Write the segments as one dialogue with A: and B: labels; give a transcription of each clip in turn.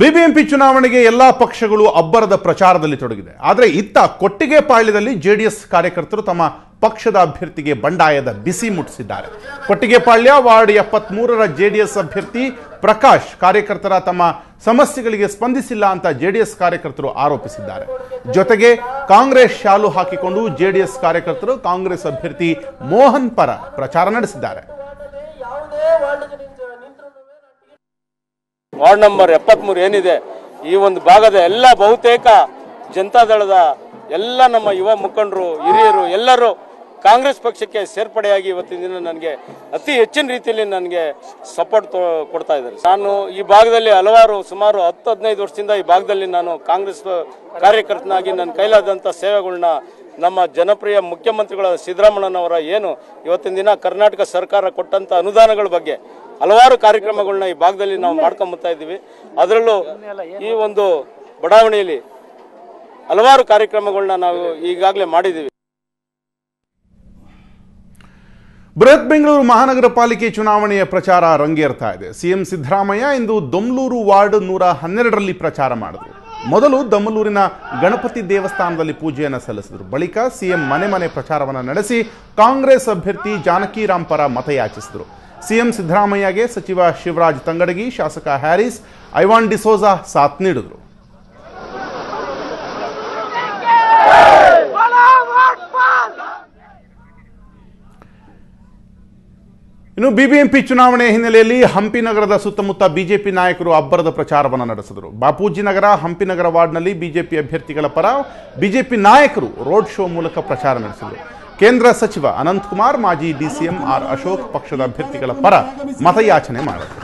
A: BBMP ಚುನಾವಣೆಗೆ ಎಲ್ಲಾ ಪಕ್ಷಗಳು ಅಬ್ಬರದ ಪ್ರಚಾರದಲ್ಲಿ ತೊಡಗಿದೆ. ಆದರೆ ಇತ್ತ ಕೊಟ್ಟಿಗೆಪಾಳ್ಯದಲ್ಲಿ ಜೆಡಿಎಸ್ ಕಾರ್ಯಕರ್ತರು ತಮ್ಮ ಪಕ್ಷದ ಅಭ್ಯರ್ಥಿಗೆ ಬಂಡಾಯದ ಬಿಸಿ ಮುಟ್ಟಿಸಿದ್ದಾರೆ. ಕೊಟ್ಟಿಗೆಪಾಳ್ಯ ವಾರ್ಡ್ 73ರ ಜೆಡಿಎಸ್ ಅಭ್ಯರ್ಥಿ ಪ್ರಕಾಶ್ ಕಾರ್ಯಕರ್ತರ ತಮ್ಮ ಸಮಸ್ಯೆಗಳಿಗೆ ಸ್ಪಂದಿಸಿಲ್ಲ ಅಂತ ಜೆಡಿಎಸ್ ಕಾರ್ಯಕರ್ತರು ಆರೋಪಿಸಿದ್ದಾರೆ. ಜೊತೆಗೆ ಕಾಂಗ್ರೆಸ್ ಶಾಲು ಹಾಕಿಕೊಂಡು ಜೆಡಿಎಸ್ ಕಾರ್ಯಕರ್ತರು ಕಾಂಗ್ರೆಸ್ ಅಭ್ಯರ್ಥಿ ಮೋಹನ್ ಪರ ಪ್ರಚಾರ ನಡೆಸಿದ್ದಾರೆ.
B: ವಾರ್ಡ್ ನಂಬರ್ 73 ಏನಿದೆ ಈ ಒಂದು ಭಾಗದ ಎಲ್ಲ ಬಹುತೇಕ ಜನತಾದಳದ ಎಲ್ಲ ನಮ್ಮ ಯುವ ಮುಖಂಡರು ಹಿರಿಯರು ಎಲ್ಲರೂ ಕಾಂಗ್ರೆಸ್ ಪಕ್ಷಕ್ಕೆ ಸೇರ್ಪಡೆಯಾಗಿ ಇವತ್ತಿನ ದಿನ ನನಗೆ ಅತಿ ಹೆಚ್ಚಿನ ರೀತಿಯಲ್ಲಿ ನನಗೆ ಸಪೋರ್ಟ್ ಕೊಡ್ತಾ ಇದ್ದಾರೆ. ನಾನು ಈ ಭಾಗದಲ್ಲಿ ಸುಮಾರು 10-15 ವರ್ಷದಿಂದ ಈ ಭಾಗದಲ್ಲಿ ನಾನು ಕಾಂಗ್ರೆಸ್ ಕಾರ್ಯಕರ್ತನಾಗಿ ನನ್ನ ಕೈಲಾದಂಥ ಸೇವೆಗಳನ್ನ ನಮ್ಮ ಜನಪ್ರಿಯ ಮುಖ್ಯಮಂತ್ರಿಗಳಾದ ಸಿದ್ದರಾಮಯ್ಯನವರ ಏನು ಇವತ್ತಿನ ದಿನ ಕರ್ನಾಟಕ ಸರ್ಕಾರ ಕೊಟ್ಟಂತ ಅನುದಾನಗಳ ಬಗ್ಗೆ ಹಲವಾರು ಕಾರ್ಯಕ್ರಮಗಳನ್ನ ಈ ಭಾಗದಲ್ಲಿ ನಾವು ಮಾಡ್ಕೊಂಬತ್ತಾ ಇದ್ದೀವಿ. ಅದರಲ್ಲೂ ಈ ಒಂದು ಬಡಾವಣೆಯಲ್ಲಿ ಹಲವಾರು ಕಾರ್ಯಕ್ರಮಗಳನ್ನ ನಾವು ಈಗಾಗಲೇ ಮಾಡಿದ್ದೀವಿ.
A: ಬೃಹತ್ ಬೆಂಗಳೂರು ಮಹಾನಗರ ಪಾಲಿಕೆ ಚುನಾವಣೆಯ ಪ್ರಚಾರ ರಂಗೇರ್ತಾ ಇದೆ. ಸಿಎಂ ಸಿದ್ದರಾಮಯ್ಯ ಇಂದು ದೊಮ್ಲೂರು ವಾರ್ಡ್ 112ರಲ್ಲಿ ಪ್ರಚಾರ ಮಾಡಿದರು. ಮೊದಲು ದೊಮ್ಮಲೂರಿನ ಗಣಪತಿ ದೇವಸ್ಥಾನದಲ್ಲಿ ಪೂಜೆಯನ್ನು ಸಲ್ಲಿಸಿದರು. ಬಳಿಕ ಸಿಎಂ ಮನೆ ಮನೆ ಪ್ರಚಾರವನ್ನು ನಡೆಸಿ ಕಾಂಗ್ರೆಸ್ ಅಭ್ಯರ್ಥಿ ಜಾನಕಿರಾಮ್ ಪರ ಮತಯಾಚಿಸಿದರು. ಸಿಎಂ ಸಿದ್ದರಾಮಯ್ಯಗೆ ಸಚಿವ ಶಿವರಾಜ್ ತಂಗಡಗಿ, ಶಾಸಕ ಹ್ಯಾರಿಸ್, ಐವಾನ್ ಡಿಸೋಜಾ ಸಾಥ್ ನೀಡಿದರು. ಇನ್ನು ಬಿಬಿಎಂಪಿ ಚುನಾವಣೆ ಹಿನ್ನೆಲೆಯಲ್ಲಿ ಹಂಪಿ ನಗರದ ಸುತ್ತಮುತ್ತ ಬಿಜೆಪಿ ನಾಯಕರು ಅಬ್ಬರದ ಪ್ರಚಾರವನ್ನು ನಡೆಸಿದರು. ಬಾಪೂಜಿ ನಗರ, ಹಂಪಿ ನಗರ ವಾರ್ಡ್ನಲ್ಲಿ ಬಿಜೆಪಿ ಅಭ್ಯರ್ಥಿಗಳ ಪರ ಬಿಜೆಪಿ ನಾಯಕರು ರೋಡ್ ಶೋ ಮೂಲಕ ಪ್ರಚಾರ ನಡೆಸಿದರು. ಕೇಂದ್ರ ಸಚಿವ ಅನಂತ್ ಕುಮಾರ್, ಮಾಜಿ ಡಿಸಿಎಂ ಆರ್ ಅಶೋಕ್ ಪಕ್ಷದ ಅಭ್ಯರ್ಥಿಗಳ ಪರ ಮತಯಾಚನೆ ಮಾಡಿದರು.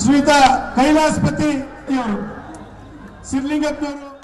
C: ಶ್ರೀಯುತ ಕೈಲಾಸಪತಿ ಅವರು ಸಿದ್ಲಿಂಗಪ್ಪನವರು